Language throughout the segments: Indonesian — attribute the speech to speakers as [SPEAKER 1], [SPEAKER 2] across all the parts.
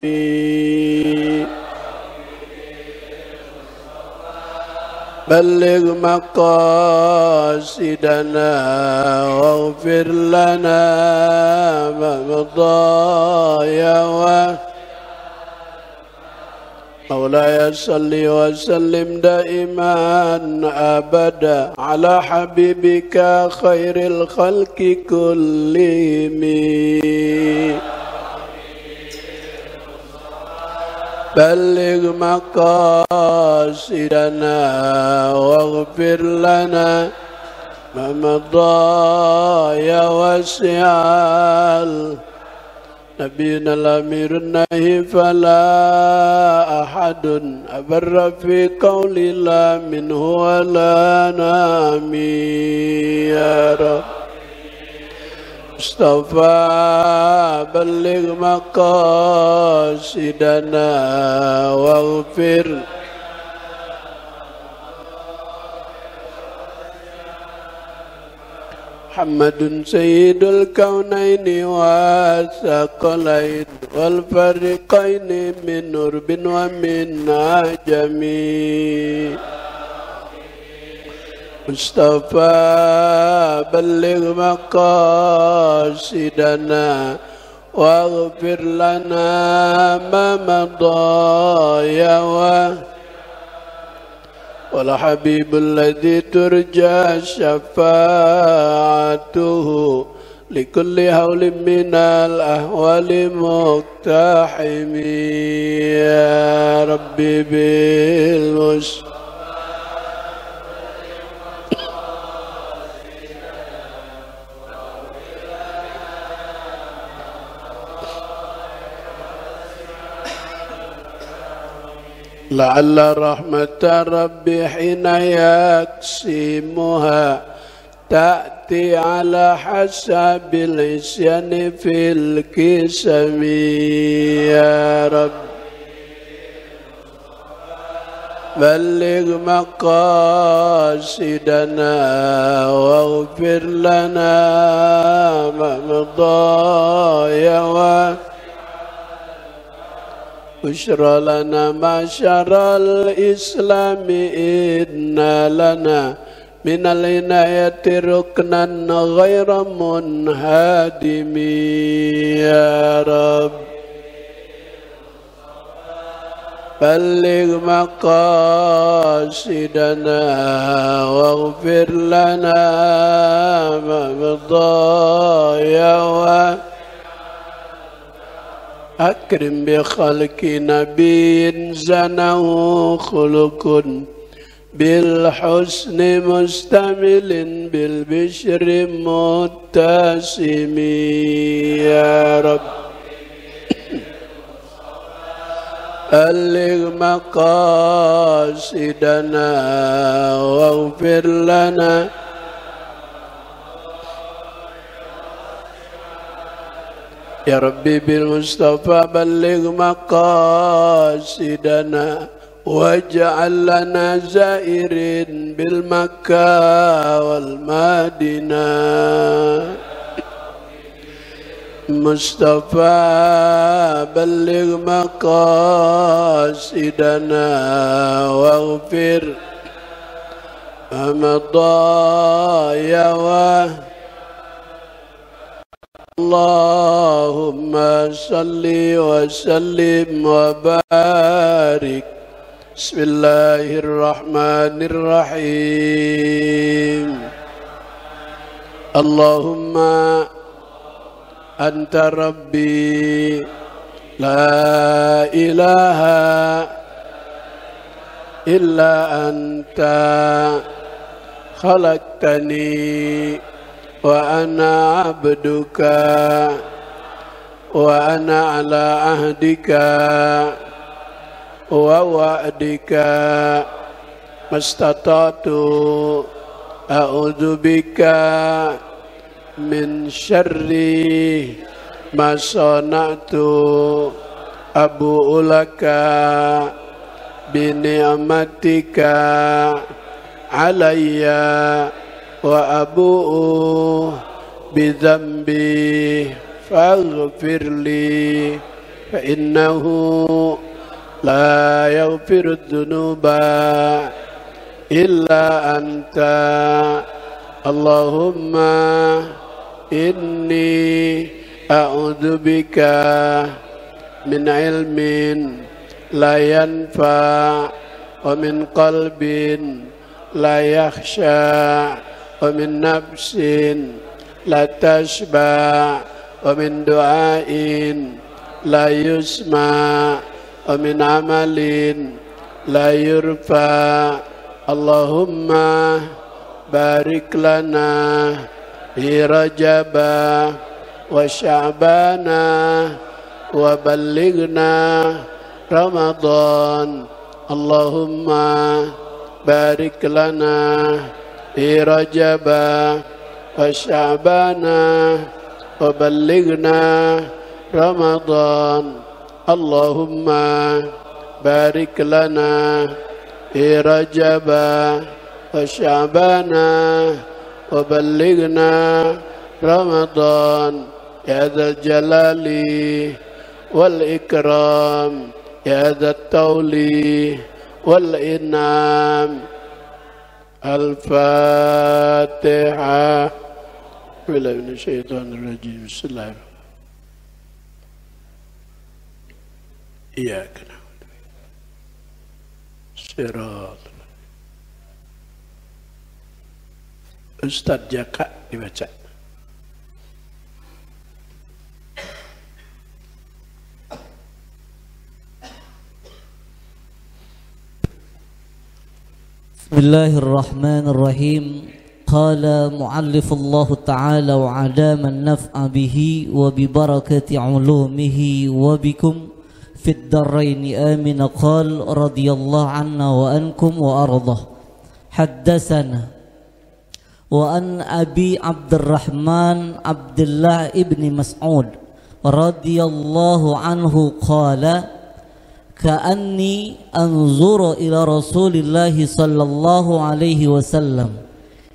[SPEAKER 1] بلغ مقاصدنا واغفر لنا ما مضى يا مولاي صل وسلم دائما أبدا على حبيبك خير الخلق كلهم بلغ مقاصدنا واغفر لنا ما مضى يا واسع نبينا الأمير النهي فلا أحد أبر في قول لا منه ولا نامي يا رب مصطفى بلغ مقاصدنا واغفر محمد سيد الكونين والثقلين والفريقين من نرب ومن عجم مصطفى بلغ مقاصدنا واغفر لنا ما مضى يا والحبيب الذي ترجى شفاعته لكل هول من الأهوال مقتحم يا ربي بالمصطفى لعل رحمة ربي حين يقسمها تأتي على حسب العصيان في القسم يا رب بلغ مقاصدنا واغفر لنا ما مضى يا بشرى لنا معشر الإسلام إن لنا من العناية ركنا غير منهدم يا رب بلغ مقاصدنا واغفر لنا ما مضى يا أكرم بخلق نبي زنه خلق بالحسن مستمل بالبشر متسم يا رب بلغ مقاصدنا واغفر لنا يا ربي بالمصطفى بلغ مقاصدنا واجعل لنا زائرين بالمكة والمدينة مصطفى بلغ مقاصدنا واغفر ما مضى يا اللهم صل وسلم وبارك بسم الله الرحمن الرحيم اللهم أنت ربي لا إله إلا أنت خلقتني وأنا عبدك وأنا على عهدك ووعدك ما استطعت أعوذ بك من شر ما صنعت أبوء لك بنعمتك علي وأبوء بذنبي فاغفر لي فإنه لا يغفر الذنوب إلا أنت اللهم إني أعوذ بك من علم لا ينفع ومن قلب لا يخشع ومن نفس لا تشبع ومن دعاء لا يسمع ومن عمل لا يرفع اللهم بارك لنا في رجب وشعبان وبلغنا رمضان اللهم بارك لنا في رجب وشعبان وبلغنا رمضان اللهم بارك لنا في رجب وشعبان وبلغنا رمضان يا ذا الجلال والإكرام يا ذا الطول والإنعام الفاتحة بالله من الشيطان الرجيم بسم الله الرحمن الرحيم إياك نعبد صراط Ustaz Jaka dibaca.
[SPEAKER 2] Bismillahirrahmanirrahim. Qala mu'allifullahu ta'ala wa adama an-naf'a bihi wa bi barakati ulumihi wa bikum fid daraini amin. Qala radiyallahu anna wa ankum wa ardah. Haddatsana وأن أبي عبد الرحمن عبد الله ابن مسعود رضي الله عنه قال كأني أنظر إلى رسول الله صلى الله عليه وسلم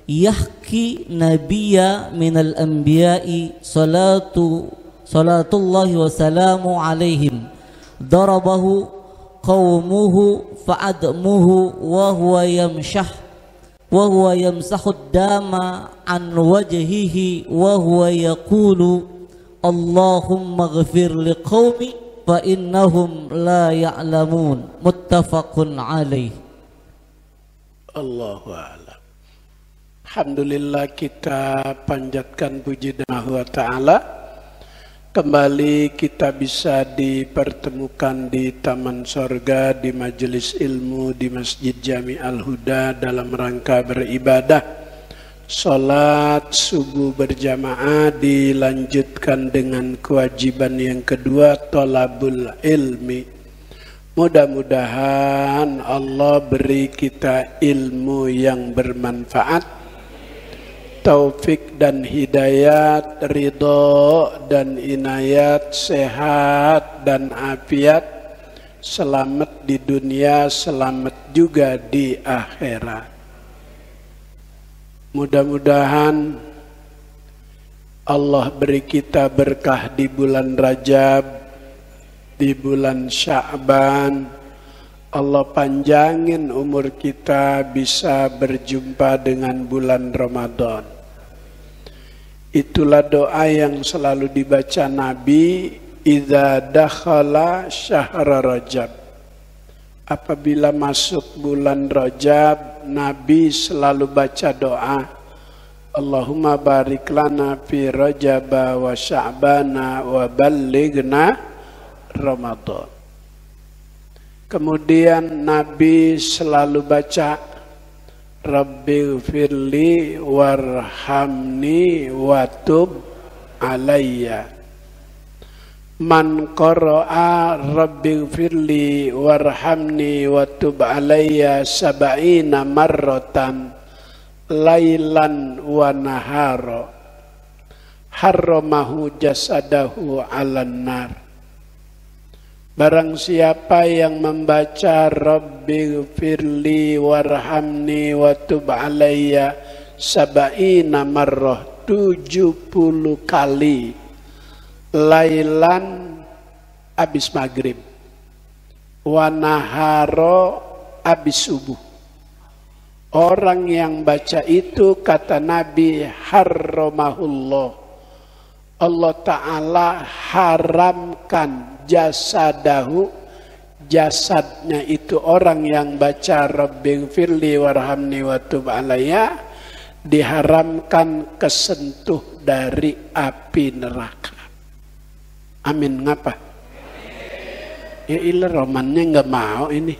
[SPEAKER 2] يحكي نبي من الأنبياء صلاة الله وسلام عليهم ضربه قومه فأدمه وهو يمسح الدم عن وجهه وهو يقول اللهم اغفر لقومي فإنهم لا يعلمون متفق عليه.
[SPEAKER 1] Allahu a'lam. Alhamdulillah, kita panjatkan puji Allah Ta'ala. Kembali kita bisa dipertemukan di Taman Sorga, di majelis ilmu, di Masjid Jami Al-Huda dalam rangka beribadah. Salat subuh berjamaah dilanjutkan dengan kewajiban yang kedua, thalabul ilmi. Mudah-mudahan Allah beri kita ilmu yang bermanfaat, taufik dan hidayat, ridho dan inayat, sehat dan afiat, selamat di dunia, selamat juga di akhirat. Mudah-mudahan Allah beri kita berkah di bulan Rajab, di bulan Sya'ban. Allah panjangin umur kita bisa berjumpa dengan bulan Ramadan. Itulah doa yang selalu dibaca Nabi idza dakhala syahr Rajab. Apabila masuk bulan Rajab, Nabi selalu baca doa Allahumma barik lana fi Rajab wa Sya'bana wa ballighna Ramadan. Kemudian Nabi selalu baca Rabbighfirli warhamni watub alayya. Man qara'a Rabbighfirli warhamni watub alayya sab'ina marratan lailan wa nahara harramahu jasadahu 'alan nar. Barang siapa yang membaca Rabbighfirli warhamni watub alayya sab'ina marrah 70 kali, lailan habis maghrib. Wa naharo habis subuh. Orang yang baca itu kata Nabi harramahullah. Allah Ta'ala haramkan jasadahu, jasadnya itu orang yang baca Rabbighfirli warhamni wa tub alayya, diharamkan kesentuh dari api neraka. Amin. Ngapa? Ya ilah romannya nggak mau ini.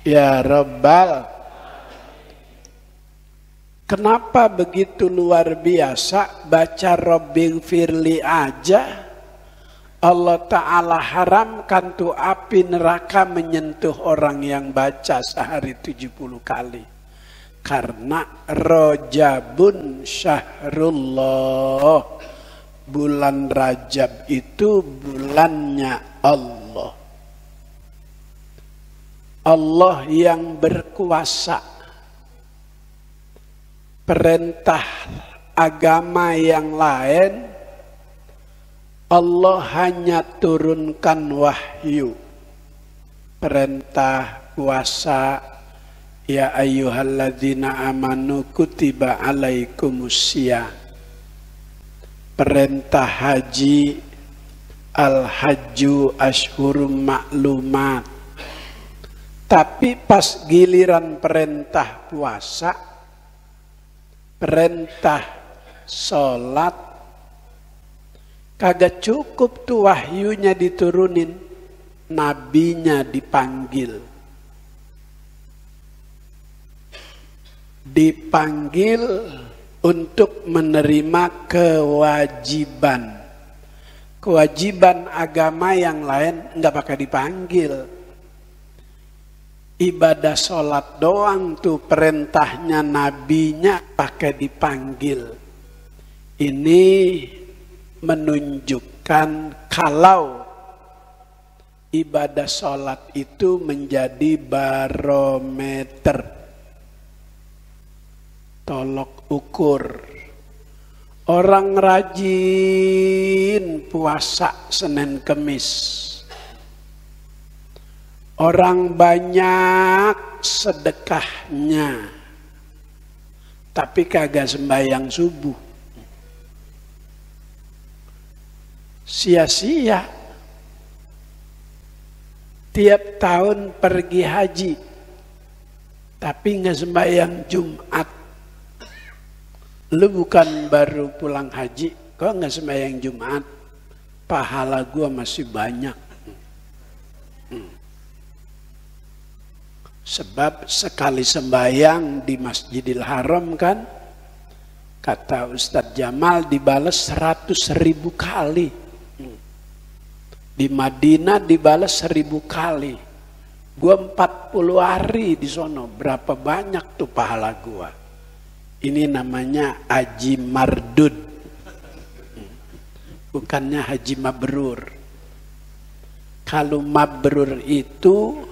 [SPEAKER 1] Ya Rabbal. Kenapa begitu luar biasa baca Rabbighfirli aja Allah Ta'ala haramkan tuh api neraka menyentuh orang yang baca sehari 70 kali. Karena Rajabun syahrullah, bulan Rajab itu bulannya Allah. Allah yang berkuasa. Perintah agama yang lain Allah hanya turunkan wahyu. Perintah puasa, ya ayyuhalladzina amanu kutiba alaikumusiyam. Perintah haji, al-hajju ashhurum ma'lumat. Tapi pas giliran perintah puasa, perintah sholat, kagak cukup tuh wahyunya diturunin, nabinya dipanggil. Dipanggil untuk menerima kewajiban. Kewajiban agama yang lain enggak pakai dipanggil. Ibadah sholat doang tuh perintahnya nabinya pakai dipanggil. Ini menunjukkan kalau ibadah sholat itu menjadi barometer, tolok ukur. Orang rajin puasa Senin Kemis, orang banyak sedekahnya, tapi kagak sembahyang subuh. Sia-sia. Tiap tahun pergi haji, tapi nggak sembahyang Jumat. Lu bukan baru pulang haji, kok nggak sembahyang Jumat? Pahala gua masih banyak. Sebab sekali sembahyang di Masjidil Haram kan, kata Ustadz Jamal dibalas 100.000 kali. Di Madinah dibalas 1000 kali. Gua 40 hari di sono, berapa banyak tuh pahala gua. Ini namanya haji mardud, bukannya haji mabrur. Kalau mabrur itu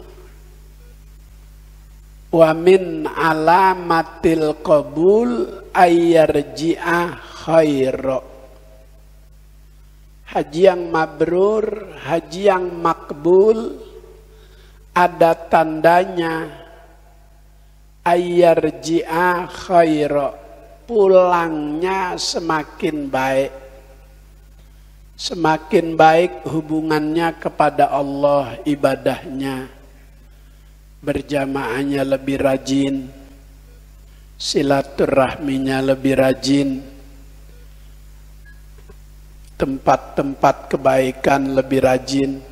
[SPEAKER 1] wa min alamatil qabul ayyarji'a khaira. Haji yang mabrur, haji yang makbul, ada tandanya ayyarji'a khaira, pulangnya semakin baik. Semakin baik hubungannya kepada Allah, ibadahnya. Berjamaahnya lebih rajin, silaturahminya lebih rajin, tempat-tempat kebaikan lebih rajin.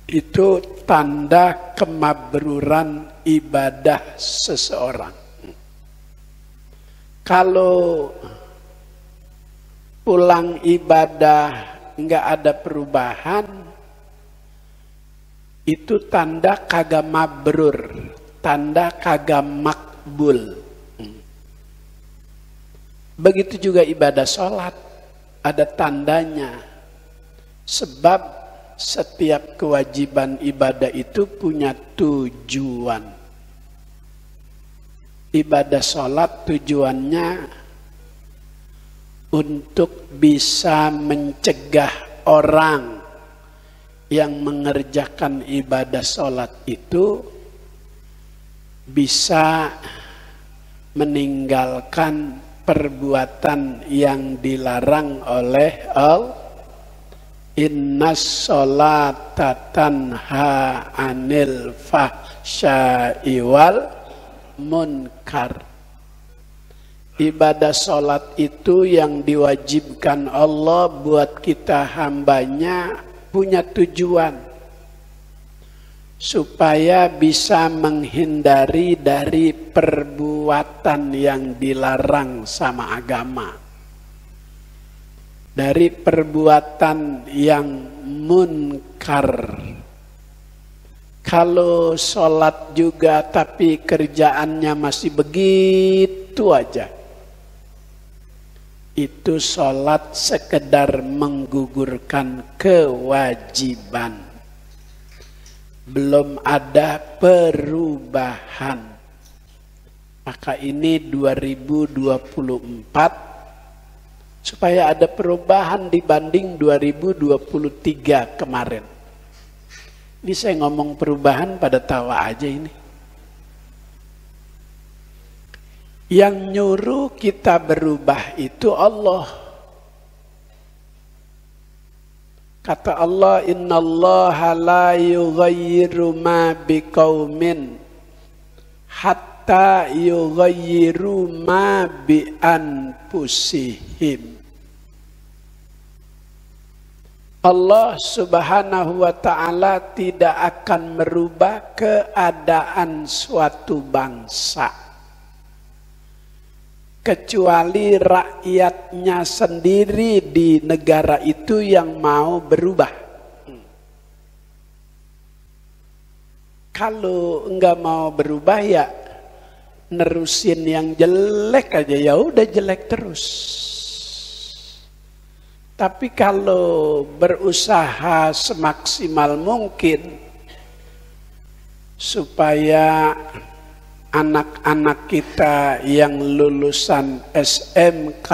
[SPEAKER 1] Itu tanda kemabruran ibadah seseorang. Kalau pulang ibadah enggak ada perubahan, itu tanda kagak mabrur, tanda kagak makbul. Begitu juga ibadah sholat, ada tandanya. Sebab setiap kewajiban ibadah itu punya tujuan. Ibadah sholat tujuannya untuk bisa mencegah orang yang mengerjakan ibadah sholat itu bisa meninggalkan perbuatan yang dilarang oleh Allah. Innas sholata tanha anil fahsya'i wal munkar. Ibadah sholat itu yang diwajibkan Allah buat kita hambanya punya tujuan supaya bisa menghindari dari perbuatan yang dilarang sama agama, dari perbuatan yang munkar. Kalau sholat juga tapi kerjaannya masih begitu aja, itu sholat sekedar menggugurkan kewajiban, belum ada perubahan. Maka ini 2024 supaya ada perubahan dibanding 2023 kemarin. Ini saya ngomong perubahan pada tawa aja ini. Yang nyuruh kita berubah itu Allah. Kata Allah, innallaha la yughayyiru ma biqaumin hatta yughayyiru ma bi anfusihim. Allah subhanahu wa ta'ala tidak akan merubah keadaan suatu bangsa kecuali rakyatnya sendiri di negara itu yang mau berubah. Kalau enggak mau berubah ya nerusin yang jelek aja, ya udah jelek terus. Tapi kalau berusaha semaksimal mungkin supaya anak-anak kita yang lulusan SMK,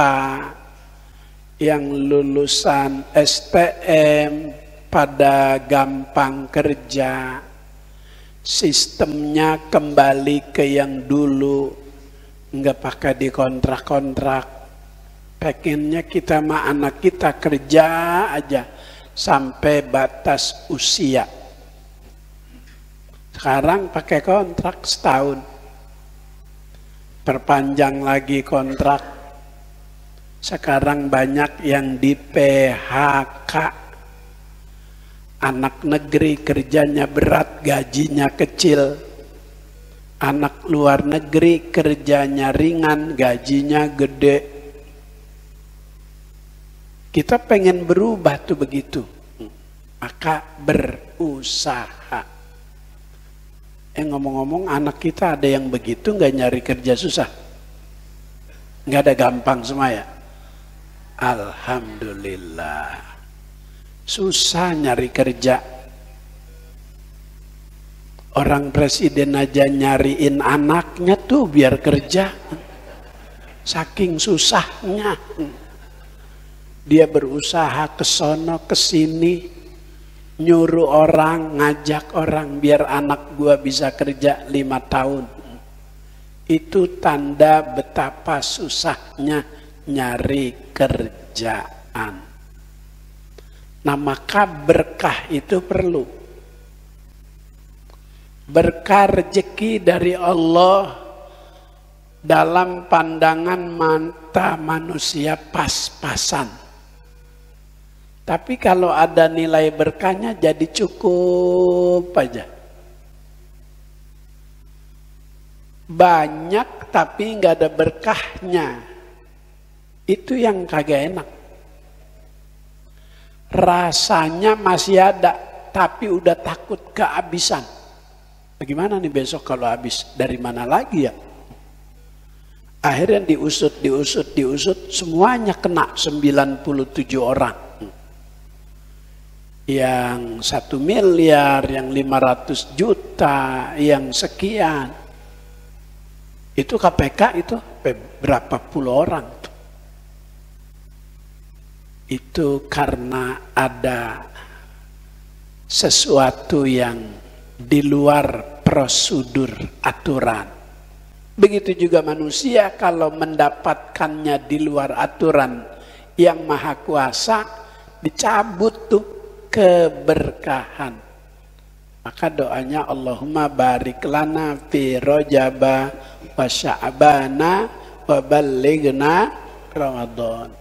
[SPEAKER 1] yang lulusan STM pada gampang kerja, sistemnya kembali ke yang dulu, enggak pakai dikontrak-kontrak. Pengennya kita mah anak kita kerja aja sampai batas usia. Sekarang pakai kontrak setahun. Perpanjang lagi kontrak. Sekarang banyak yang di PHK. Anak negeri kerjanya berat, gajinya kecil. Anak luar negeri kerjanya ringan, gajinya gede. Kita pengen berubah tuh begitu. Maka berusaha. Ngomong-ngomong, anak kita ada yang begitu nggak nyari kerja susah? Nggak ada gampang semua ya? Alhamdulillah. Susah nyari kerja. Orang presiden aja nyariin anaknya tuh biar kerja. Saking susahnya. Dia berusaha ke sono ke sini. Nyuruh orang, ngajak orang biar anak gua bisa kerja 5 tahun. Itu tanda betapa susahnya nyari kerjaan. Nah, maka berkah itu perlu. Berkah rezeki dari Allah dalam pandangan mata manusia pas-pasan. Tapi kalau ada nilai berkahnya jadi cukup aja. Banyak tapi nggak ada berkahnya. Itu yang kagak enak. Rasanya masih ada tapi udah takut kehabisan. Bagaimana nih besok kalau habis? Dari mana lagi ya? Akhirnya diusut, semuanya kena 97 orang. Yang 1 miliar, yang 500 juta, yang sekian. Itu KPK itu berapa puluh orang tuh. Itu karena ada sesuatu yang di luar prosedur aturan. Begitu juga manusia kalau mendapatkannya di luar aturan yang maha kuasa, dicabut tuh keberkahan. Maka doanya Allahumma barik lana fi Rajaba wa Sya'bana wa ballighna Ramadan.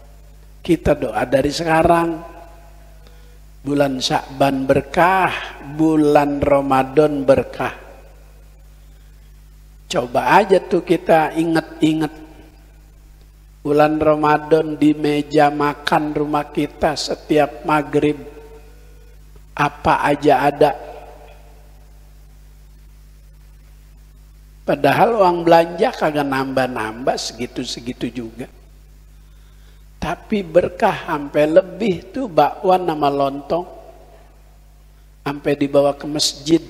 [SPEAKER 1] Kita doa dari sekarang. Bulan Sya'ban berkah, bulan Ramadan berkah. Coba aja tuh kita ingat-ingat. Bulan Ramadan di meja makan rumah kita setiap maghrib. Apa aja ada. Padahal uang belanja kagak nambah-nambah, segitu-segitu juga. Tapi berkah sampai lebih tuh bakwan sama lontong. Sampai dibawa ke masjid.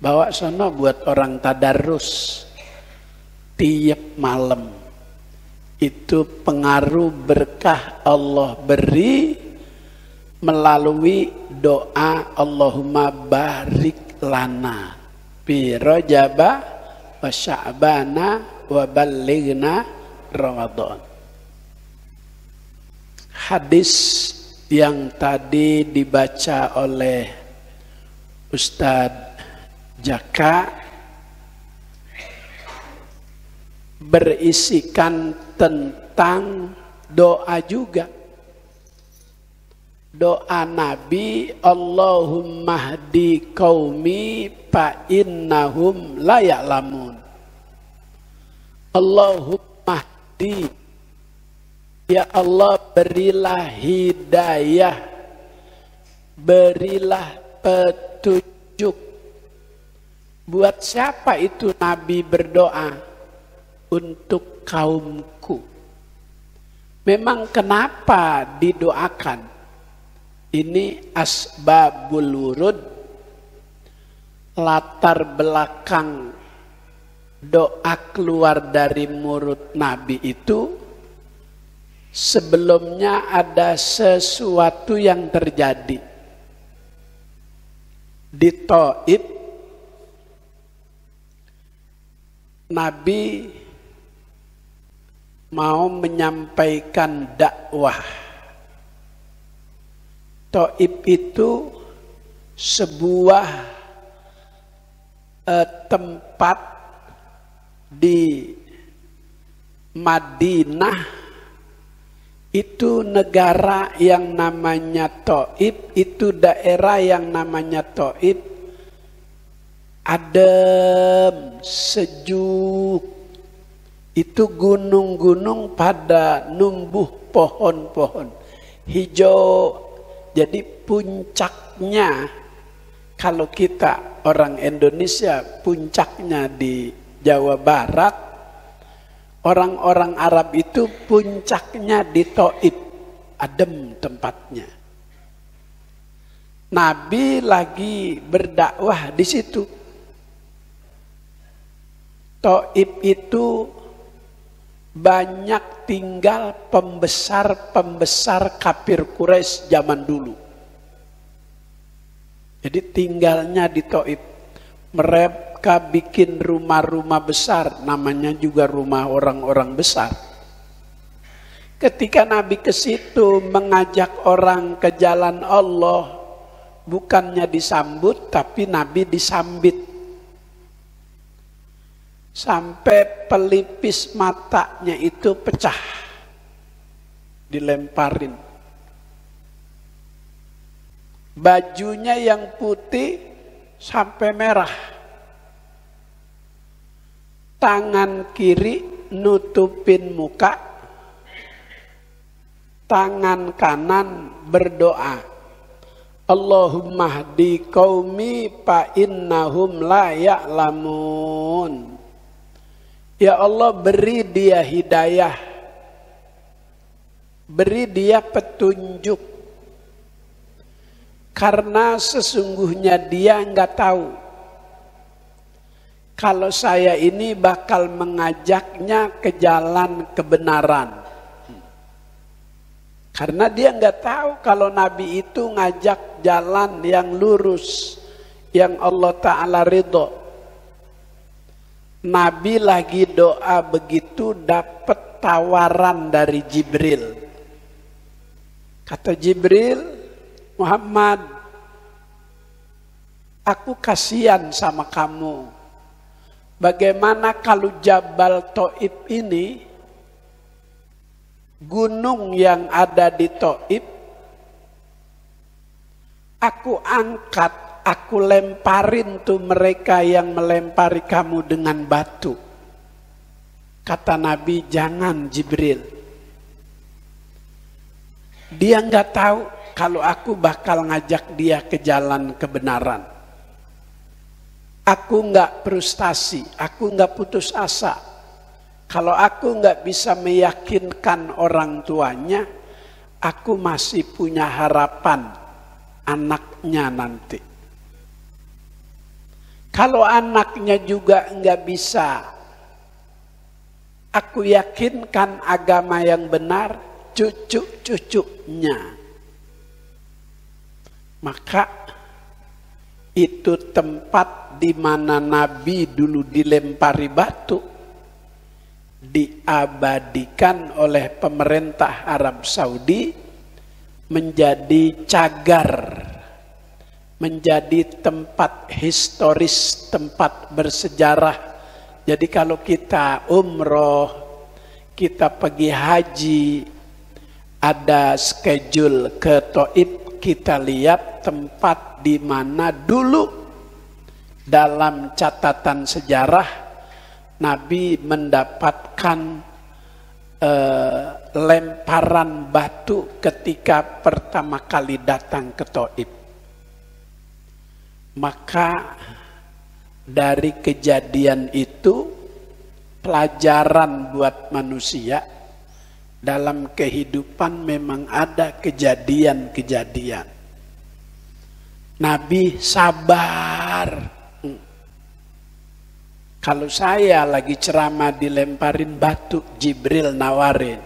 [SPEAKER 1] Bawa sono buat orang tadarus. Tiap malam. Itu pengaruh berkah Allah beri melalui doa Allahumma barik lana fi Rajaba wa Sya'bana wa ballighna Ramadan. Hadis yang tadi dibaca oleh Ustadz Jaka berisikan tentang doa juga. Doa Nabi, Allahumma hdi qaumi fa innahum la ya'lamun. Allahumma hdi, ya Allah berilah hidayah, berilah petunjuk. Buat siapa itu Nabi berdoa? Untuk kaumku. Memang kenapa didoakan? Ini asbabul wurud, latar belakang doa keluar dari mulut Nabi itu. Sebelumnya ada sesuatu yang terjadi di Taif. Nabi mau menyampaikan dakwah. Taif itu sebuah tempat di Madinah. Itu negara yang namanya Taif, itu daerah yang namanya Taif. Adem, sejuk. Itu gunung-gunung pada numbuh pohon-pohon hijau. Jadi puncaknya, kalau kita orang Indonesia, puncaknya di Jawa Barat. Orang-orang Arab itu puncaknya di Taif. Adem tempatnya. Nabi lagi berdakwah di situ. Taif itu banyak tinggal pembesar-pembesar kafir Quraisy zaman dulu. Jadi tinggalnya di Taif. Mereka bikin rumah-rumah besar, namanya juga rumah orang-orang besar. Ketika Nabi ke situ mengajak orang ke jalan Allah, bukannya disambut, tapi Nabi disambit. Sampai pelipis matanya itu pecah. Dilemparin. Bajunya yang putih sampai merah. Tangan kiri nutupin muka. Tangan kanan berdoa. Allahumma hdi qaumi fa innahum la ya'lamun. Ya Allah, beri dia hidayah, beri dia petunjuk, karena sesungguhnya dia nggak tahu kalau saya ini bakal mengajaknya ke jalan kebenaran. Karena dia nggak tahu kalau Nabi itu ngajak jalan yang lurus, yang Allah Ta'ala ridho. Nabi lagi doa begitu dapat tawaran dari Jibril. Kata Jibril, Muhammad, aku kasihan sama kamu. Bagaimana kalau Jabal Thaib ini, gunung yang ada di Thaib, aku angkat, aku lemparin tuh mereka yang melempari kamu dengan batu. Kata Nabi, jangan Jibril. Dia nggak tahu kalau aku bakal ngajak dia ke jalan kebenaran. Aku nggak frustasi, aku nggak putus asa. Kalau aku nggak bisa meyakinkan orang tuanya, aku masih punya harapan anaknya nanti. Kalau anaknya juga nggak bisa, aku yakinkan agama yang benar, cucu-cucunya. Maka itu tempat di mana Nabi dulu dilempari batu, diabadikan oleh pemerintah Arab Saudi menjadi cagar, menjadi tempat historis, tempat bersejarah. Jadi kalau kita umroh, kita pergi haji, ada schedule ke Thaib, kita lihat tempat di mana dulu dalam catatan sejarah Nabi mendapatkan lemparan batu ketika pertama kali datang ke Thaib. Maka dari kejadian itu pelajaran buat manusia. Dalam kehidupan memang ada kejadian-kejadian. Nabi sabar. Kalau saya lagi ceramah dilemparin batu, Jibril nawarin.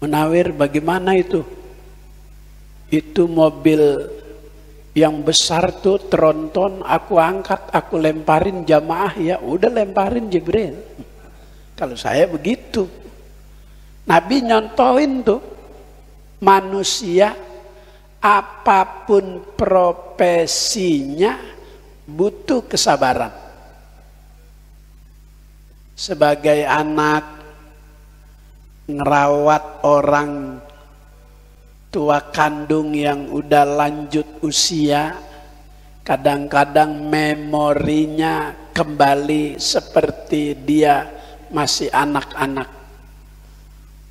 [SPEAKER 1] Menawir bagaimana itu? Itu mobil yang besar tuh tronton, aku angkat, aku lemparin jamaah, ya udah lemparin Jibril. Kalau saya begitu. Nabi nyontohin tuh, manusia apapun profesinya butuh kesabaran. Sebagai anak, ngerawat orang tua kandung yang udah lanjut usia, kadang-kadang memorinya kembali seperti dia masih anak-anak.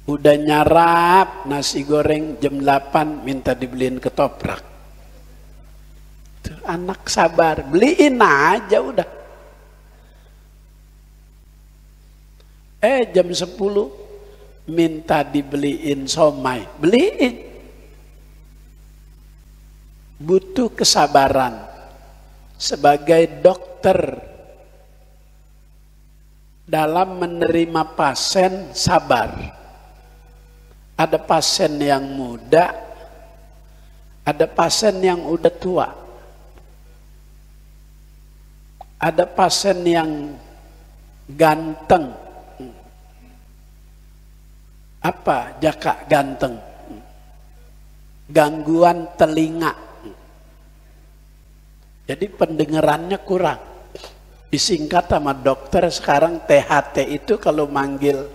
[SPEAKER 1] Udah nyarap nasi goreng jam 8 minta dibeliin ketoprak. Tuh, anak sabar, beliin aja udah. Jam 10 minta dibeliin somai, beliin. Butuh kesabaran. Sebagai dokter, dalam menerima pasien sabar. Ada pasien yang muda, ada pasien yang udah tua. Ada pasien yang ganteng. Apa jaka ganteng? Gangguan telinga. Jadi pendengarannya kurang. Disingkat sama dokter sekarang THT itu kalau manggil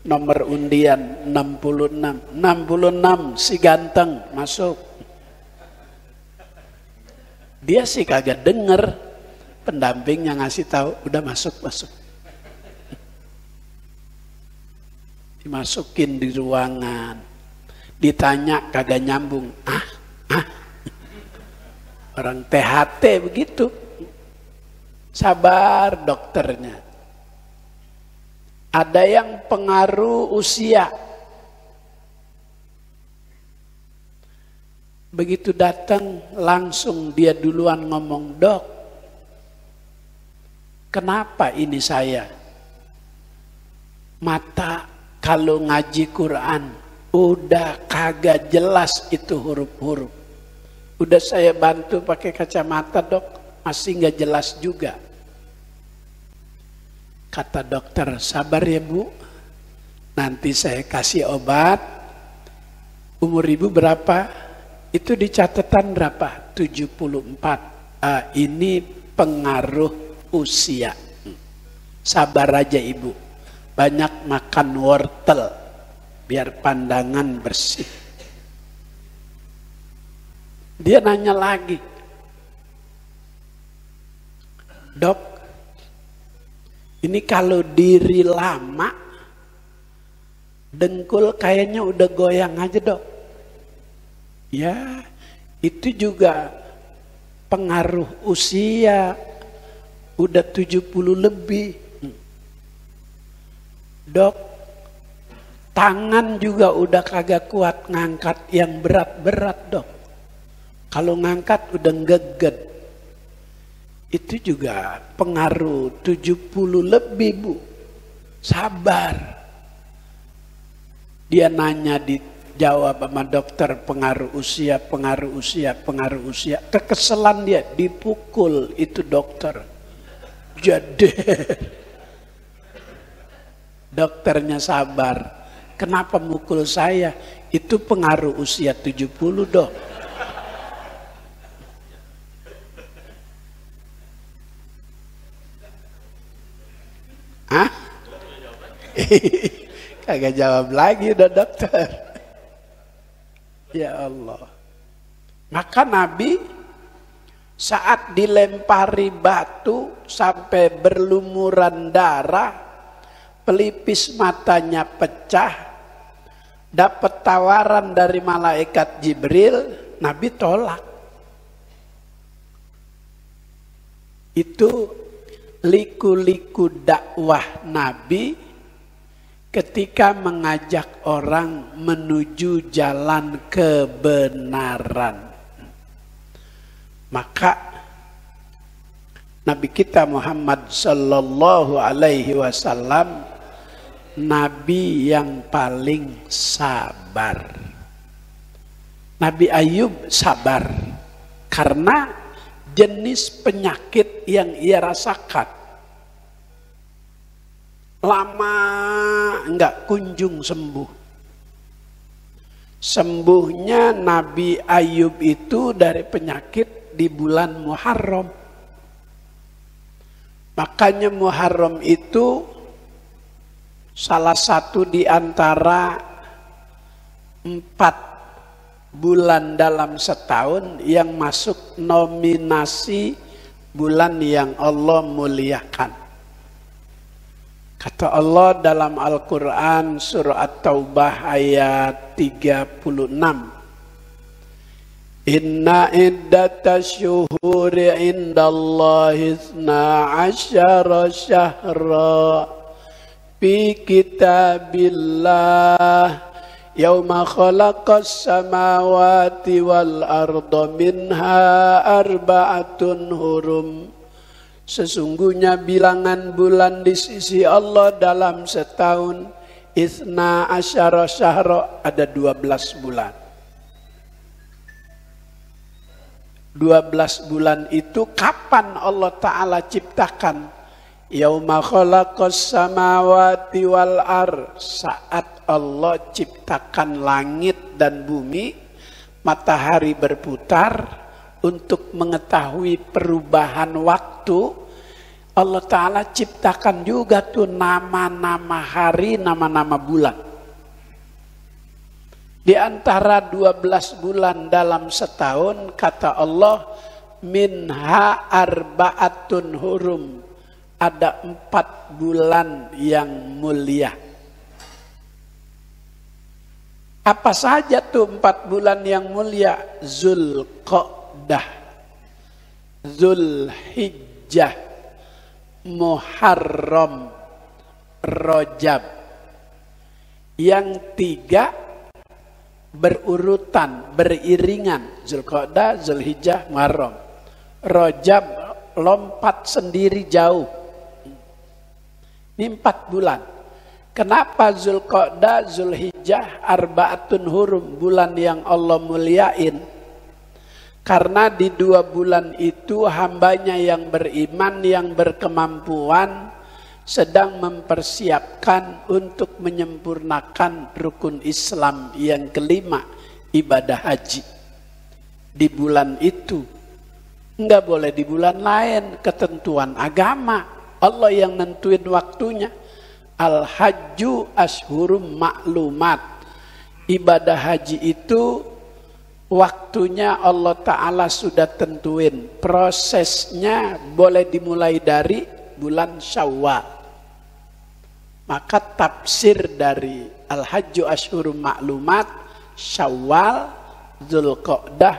[SPEAKER 1] nomor undian 66 si ganteng masuk. Dia sih kagak denger, pendampingnya ngasih tahu udah masuk. Dimasukin di ruangan, ditanya kagak nyambung. Orang THT begitu. Sabar dokternya. Ada yang pengaruh usia. Begitu datang langsung dia duluan ngomong, "Dok, kenapa ini saya? Mata Kalau ngaji Quran udah kagak jelas itu huruf-huruf. Udah saya bantu pakai kacamata, dok, masih nggak jelas juga. Kata dokter, sabar ya bu, nanti saya kasih obat. Umur ibu berapa? Itu di catatan berapa? 74. Ini pengaruh usia. Sabar aja ibu, banyak makan wortel biar pandangan bersih. Dia nanya lagi, dok, ini kalau diri lama, dengkul kayaknya udah goyang aja dok. Ya, itu juga pengaruh usia, udah 70 lebih. Dok, tangan juga udah kagak kuat ngangkat yang berat-berat dok. Kalau ngangkat udah ngeged. Itu juga pengaruh 70 lebih bu. Sabar. Dia nanya, dijawab sama dokter, pengaruh usia, pengaruh usia, pengaruh usia. Kekeselan dia, dipukul itu dokter. Jadi dokternya sabar. Kenapa mukul saya? Itu pengaruh usia 70 dok. Hah? Kagak jawab lagi udah dokter. Ya Allah. Maka Nabi saat dilempari batu sampai berlumuran darah, pelipis matanya pecah, dapat tawaran dari malaikat Jibril, Nabi tolak. Itu liku-liku dakwah Nabi ketika mengajak orang menuju jalan kebenaran. Maka Nabi kita Muhammad sallallahu alaihi wasallam Nabi yang paling sabar. Nabi Ayub sabar karena jenis penyakit yang ia rasakan. Lama enggak kunjung sembuh. Sembuhnya Nabi Ayub itu dari penyakit di bulan Muharram. Makanya Muharram itu salah satu di antara 4 bulan dalam setahun yang masuk nominasi bulan yang Allah muliakan. Kata Allah dalam Al-Quran surah At-Taubah ayat 36. Inna iddatas syuhuri indallahi 12 syahra fi kitabillah yauma khalaqas samawati wal arda minha arba'atun hurum. Sesungguhnya bilangan bulan di sisi Allah dalam setahun isna asyara syahra, ada 12 bulan. 12 bulan itu kapan Allah Ta'ala ciptakan? Yauma khalaqas samawati wal ar, saat Allah ciptakan langit dan bumi, matahari berputar. Untuk mengetahui perubahan waktu, Allah Ta'ala ciptakan juga tuh nama-nama hari, nama-nama bulan. Di antara 12 bulan dalam setahun, kata Allah, minha arba'atun hurum. Ada 4 bulan yang mulia. Apa saja tuh 4 bulan yang mulia? Zulqa'dah, Zulhijjah, Muharram, Rajab. Yang 3 berurutan, beriringan. Zulqa'dah, Zulhijjah, Muharram. Rajab lompat sendiri jauh. Ini 4 bulan. Kenapa Zulqa'dah, Zulhijjah, Arbaatun Hurum, bulan yang Allah muliain? Karena di 2 bulan itu hambanya yang beriman, yang berkemampuan sedang mempersiapkan untuk menyempurnakan rukun Islam yang kelima, ibadah haji. Di bulan itu, enggak boleh di bulan lain, ketentuan agama. Allah yang nentuin waktunya. Al-hajju ashhurum ma'lumat. Ibadah haji itu waktunya Allah Ta'ala sudah tentuin. Prosesnya boleh dimulai dari bulan Syawal. Maka tafsir dari Al-hajju ashhurum ma'lumat, Syawal, Zulqa'dah,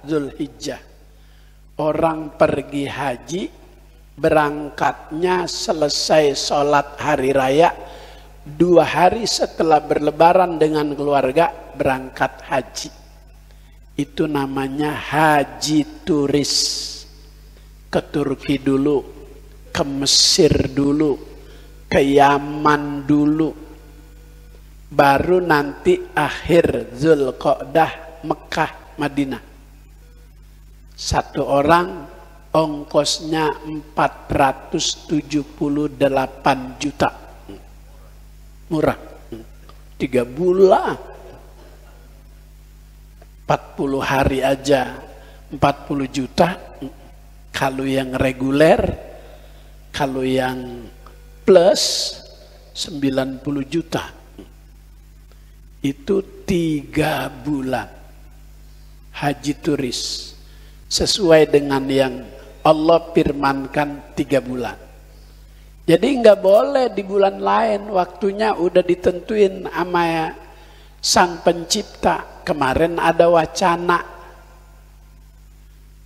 [SPEAKER 1] Zulhijjah. Orang pergi haji, berangkatnya selesai sholat hari raya, 2 hari setelah berlebaran dengan keluarga berangkat haji. Itu namanya haji turis. Ke Turki dulu, ke Mesir dulu, ke Yaman dulu, baru nanti akhir Zulqa'dah Mekah Madinah. 1 orang ongkosnya 478 juta. Murah. 3 bulan. 40 hari aja 40 juta. Kalau yang reguler, kalau yang plus 90 juta. Itu 3 bulan haji turis. Sesuai dengan yang Allah firmankan 3 bulan. Jadi nggak boleh di bulan lain, waktunya udah ditentuin sama Sang Pencipta. Kemarin ada wacana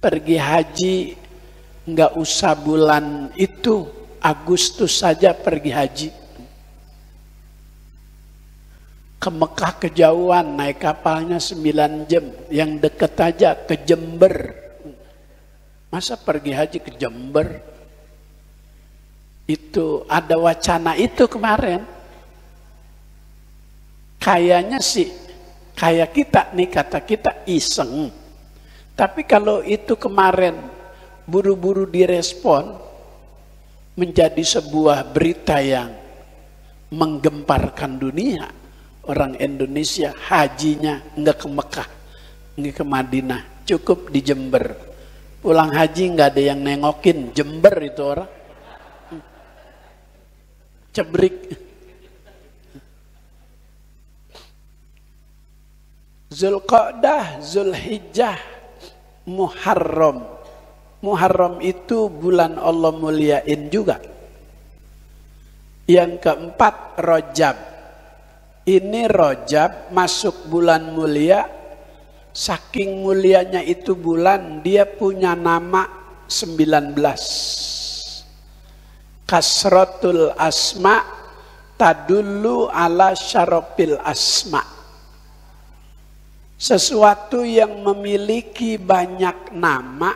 [SPEAKER 1] pergi haji nggak usah bulan itu, Agustus saja pergi haji. Ke Mekah kejauhan, naik kapalnya 9 jam, yang deket aja ke Jember. Masa pergi haji ke Jember? Itu ada wacana itu kemarin. Kayaknya sih, kayak kita nih, kata kita iseng. Tapi kalau itu kemarin buru-buru direspon, menjadi sebuah berita yang menggemparkan dunia. Orang Indonesia hajinya enggak ke Mekah, enggak ke Madinah, cukup di Jember. Pulang haji nggak ada yang nengokin, Jember itu orang. Cebrik. Zulqa'dah, Zulhijjah, Muharram. Muharram itu bulan Allah muliain juga. Yang keempat, Rajab. Ini Rajab masuk bulan mulia. Saking mulianya itu bulan, dia punya nama 19. Kasratul asma tadullu ala syarafil asma. Sesuatu yang memiliki banyak nama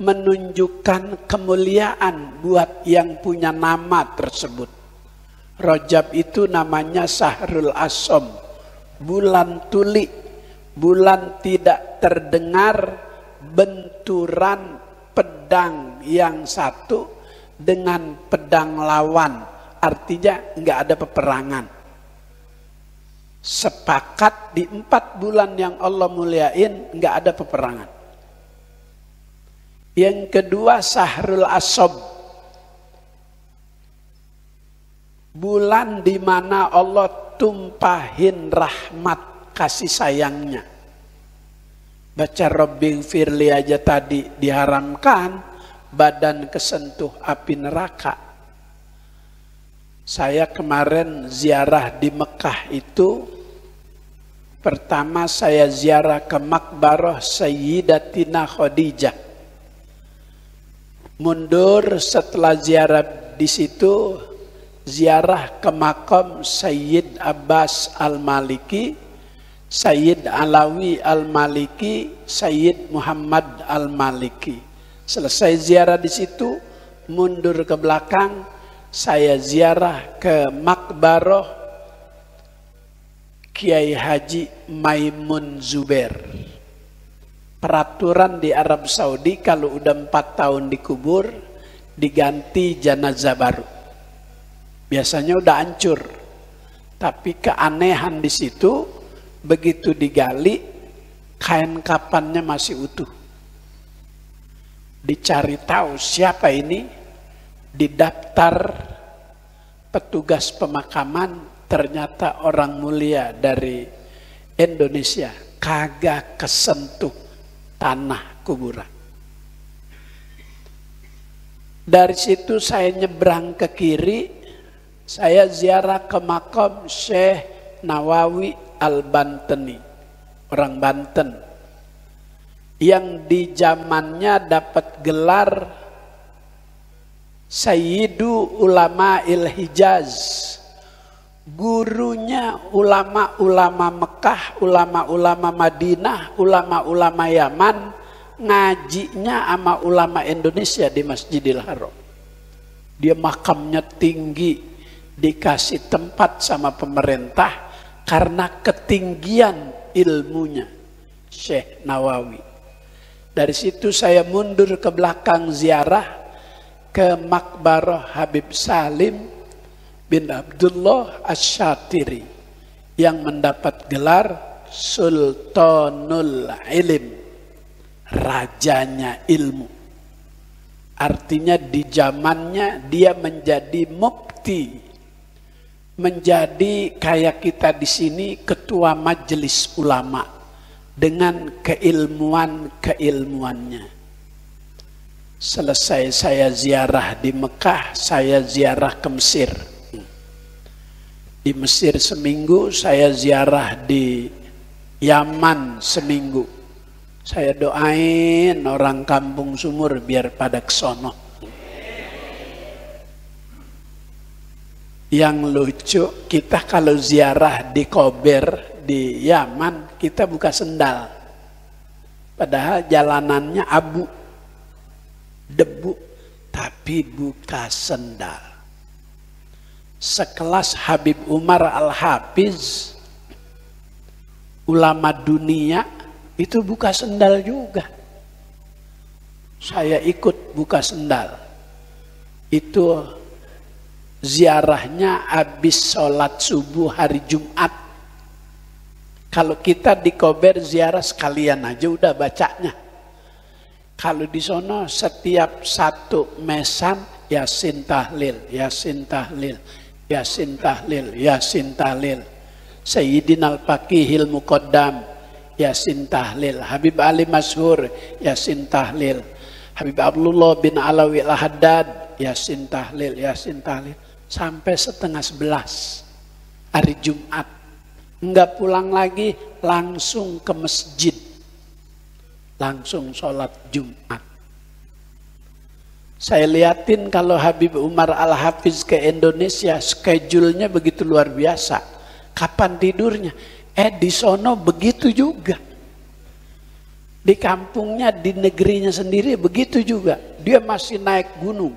[SPEAKER 1] menunjukkan kemuliaan buat yang punya nama tersebut. Rajab itu namanya Syahrul Asom, bulan tuli. Bulan tidak terdengar benturan pedang yang satu dengan pedang lawan. Artinya nggak ada peperangan. Sepakat di 4 bulan yang Allah muliain nggak ada peperangan. Yang kedua, Syahrul Asob, bulan di mana Allah tumpahin rahmat kasih sayangnya. Baca Rabbighfirli aja tadi diharamkan, badan kesentuh api neraka. Saya kemarin ziarah di Mekah itu, pertama saya ziarah ke Makbarah Sayyidatina Khadijah. Mundur setelah ziarah di situ, ziarah ke makam Sayyid Abbas Al-Maliki, Sayyid Alawi Al-Maliki, Sayyid Muhammad Al-Maliki. Selesai ziarah di situ, mundur ke belakang, saya ziarah ke Makbaroh Kiai Haji Maimun Zubair. Peraturan di Arab Saudi kalau udah 4 tahun dikubur diganti jenazah baru. Biasanya udah hancur. Tapi keanehan di situ begitu digali kain kafannya masih utuh. Dicari tahu siapa ini, didaftar petugas pemakaman, ternyata orang mulia dari Indonesia, kagak kesentuh tanah kuburan. Dari situ saya nyebrang ke kiri, saya ziarah ke makam Syekh Nawawi Al-Banteni, orang Banten, yang di zamannya dapat gelar Sayyidu Ulama'il Hijaz, gurunya ulama-ulama Mekah, ulama-ulama Madinah, ulama-ulama Yaman, ngajinya sama ulama Indonesia di Masjidil Haram. Dia makamnya tinggi, dikasih tempat sama pemerintah karena ketinggian ilmunya Syekh Nawawi. Dari situ saya mundur ke belakang ziarah ke Makbarah Habib Salim bin Abdullah Asy-Syatiri yang mendapat gelar Sultanul Ilim, rajanya ilmu. Artinya di zamannya dia menjadi mufti, menjadi kayak kita di sini ketua majelis ulama dengan keilmuannya. Selesai saya ziarah di Mekah, saya ziarah ke Mesir. Di Mesir seminggu, saya ziarah di Yaman seminggu. Saya doain orang kampung Sumur biar pada kesono. Yang lucu, kita kalau ziarah di Kober di Yaman, kita buka sendal. Padahal jalanannya abu, debu, tapi buka sendal. Sekelas Habib Umar Al-Hafiz, ulama dunia, itu buka sendal juga. Saya ikut buka sendal. Itu ziarahnya habis sholat subuh hari Jumat. Kalau kita di Kober ziarah sekalian aja udah bacanya. Kalau di sono setiap satu mesan Yasin tahlil, Yasin tahlil, Yasin tahlil, Yasin tahlil. Sayyidina Al-Faqihil Muqaddam, Yasin tahlil. Habib Ali Masyhur, Yasin tahlil. Habib Abdullah bin Alawi Al-Haddad, Yasin tahlil, Yasin tahlil. Sampai 10:30 hari Jumat. Enggak pulang lagi, langsung ke masjid. Langsung sholat Jumat. Saya liatin kalau Habib Umar Al-Hafiz ke Indonesia, schedule-nya begitu luar biasa. Kapan tidurnya? Di sono begitu juga. Di kampungnya, di negerinya sendiri begitu juga. Dia masih naik gunung.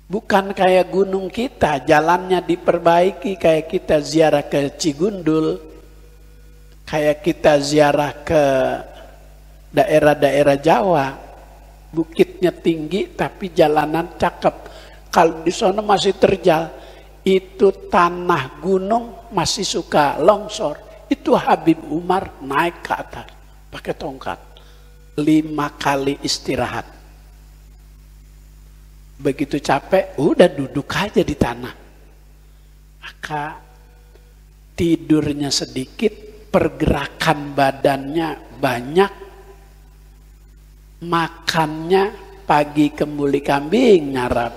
[SPEAKER 1] Bukan kayak gunung kita, jalannya diperbaiki, kayak kita ziarah ke Cigundul, kayak kita ziarah ke daerah-daerah Jawa, bukitnya tinggi tapi jalanan cakep. Kalau di sana masih terjal, itu tanah gunung masih suka longsor. Itu Habib Umar naik ke atas pakai tongkat, 5 kali istirahat. Begitu capek, udah duduk aja di tanah. Maka tidurnya sedikit, pergerakan badannya banyak, makannya pagi kembuli kambing nyarap,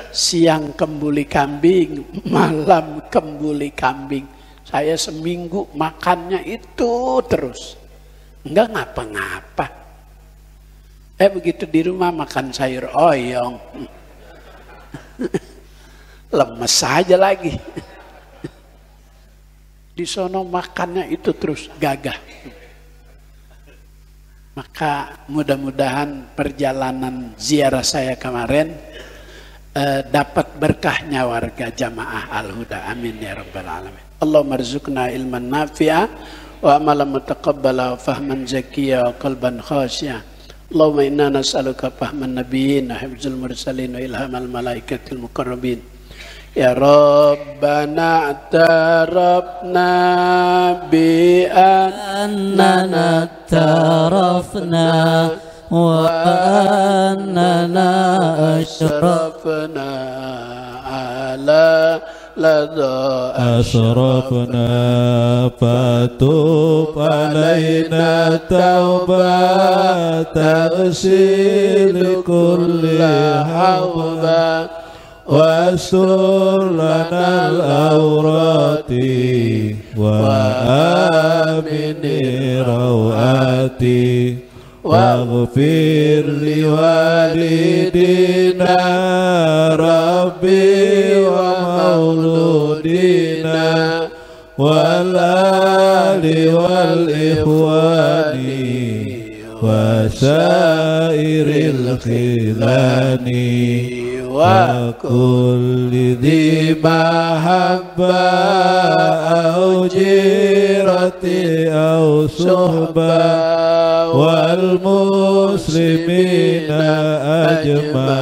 [SPEAKER 1] siang kembuli kambing, malam kembuli kambing. Saya seminggu makannya itu terus, enggak ngapa-ngapa. Begitu di rumah makan sayur oyong, lemes aja lagi. Di sono makannya itu terus gagah. Maka mudah-mudahan perjalanan ziarah saya kemarin dapat berkahnya warga jamaah Al-Huda. Amin ya rabbal alamin. Allahumma rzuqna ilman nafi'a wa amalan mutaqabbala wa fahman zakiyya wa qalban khashi'a. Allahumma inna nas'aluka fahman nabiyyin wa hifzul mursalin wa ilhamal malaikatil muqarrabin. Ya Rabbana atarafna bi annana tarafna wa annana ashrafna ala lada
[SPEAKER 3] ashrafna fatub alaina taubat taghsil kulli hawba wastur lana al-awrati wa amini rawati waghfir li walidina rabbi wa mauludina wal ali wal ikhwani wa sairil khilani wa kulli dhi mahabba au jirati au suhba wal muslimina ajma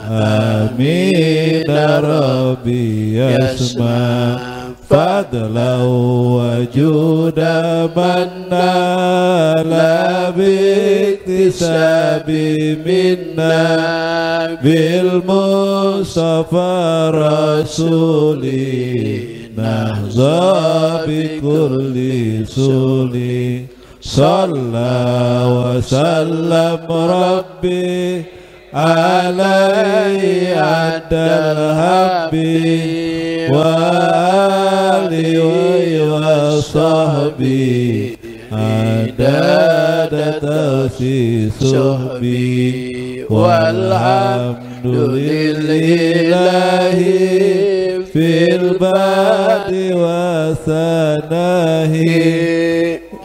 [SPEAKER 3] amin rabbi yasma fadlan wa juda manna la biktisabi minna bil mustafa rasuli nahza bi kulli suli salla wa sallam rabbi alaihi adal habbi wa alihi wa sahbi adada tawsi suhbi walhamdulillahi fil badi wa sanahi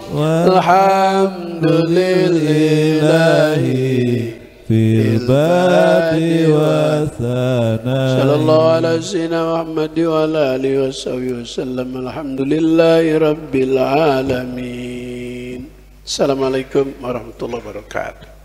[SPEAKER 3] walhamdulillahi fil badi wa sanahi.
[SPEAKER 1] Sallallahu ala sayyidina Muhammad wa ala alihi wa sahbihi wasallam. Alhamdulillahi rabbil alamin. Assalamualaikum warahmatullahi wabarakatuh.